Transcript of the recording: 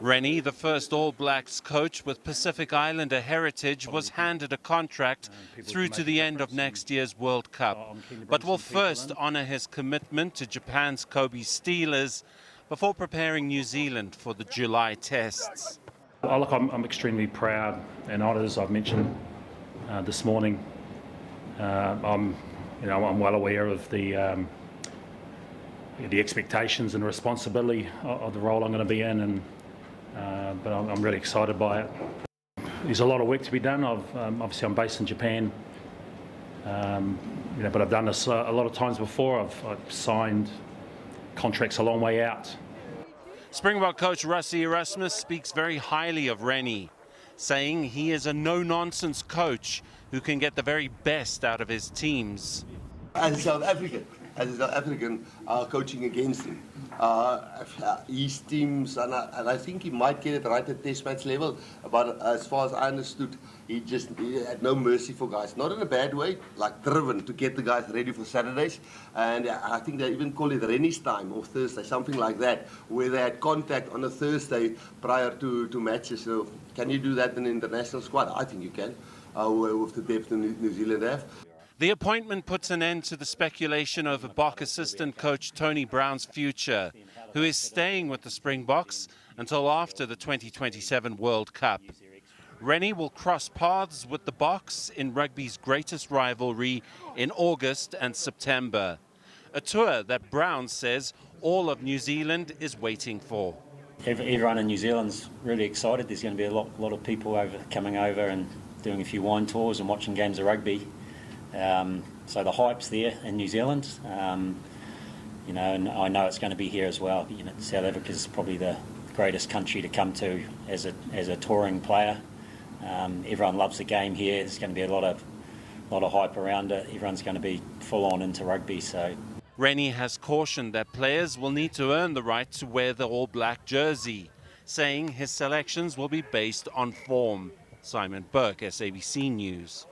Rennie, the first All Blacks coach with Pacific Islander heritage, was handed a contract through to the end of next year's World Cup, but will first honour his commitment to Japan's Kobe Steelers before preparing New Zealand for the July tests. Oh, look, I'm extremely proud and honoured, as I've mentioned this morning. I'm well aware of the expectations and responsibility of the role I'm going to be in, but I'm really excited by it. There's a lot of work to be done. Obviously I'm based in Japan, but I've done this a lot of times before. I've signed contracts a long way out. Springbok coach Rassie Erasmus speaks very highly of Rennie, saying he is a no-nonsense coach who can get the very best out of his teams. As a South African coaching against him, his teams, and I think he might get it right at test match level, but as far as I understood, he had no mercy for guys. Not in a bad way, like driven to get the guys ready for Saturdays. And I think they even call it Rennie's time or Thursday, something like that, where they had contact on a Thursday prior to matches. So can you do that in an international squad? I think you can, with the depth New Zealand have. The appointment puts an end to the speculation over Bok assistant coach Tony Brown's future, who is staying with the Springboks until after the 2027 World Cup. Rennie will cross paths with the Boks in rugby's greatest rivalry in August and September, a tour that Brown says all of New Zealand is waiting for. Everyone in New Zealand's really excited. There's going to be a lot of people coming over and doing a few wine tours and watching games of rugby. So the hype's there in New Zealand, and I know it's going to be here as well. South Africa's probably the greatest country to come to as a touring player. Everyone loves the game here. There's going to be a lot of hype around it. Everyone's going to be full on into rugby. So Rennie has cautioned that players will need to earn the right to wear the All Black jersey, saying his selections will be based on form. Simon Burke, SABC News.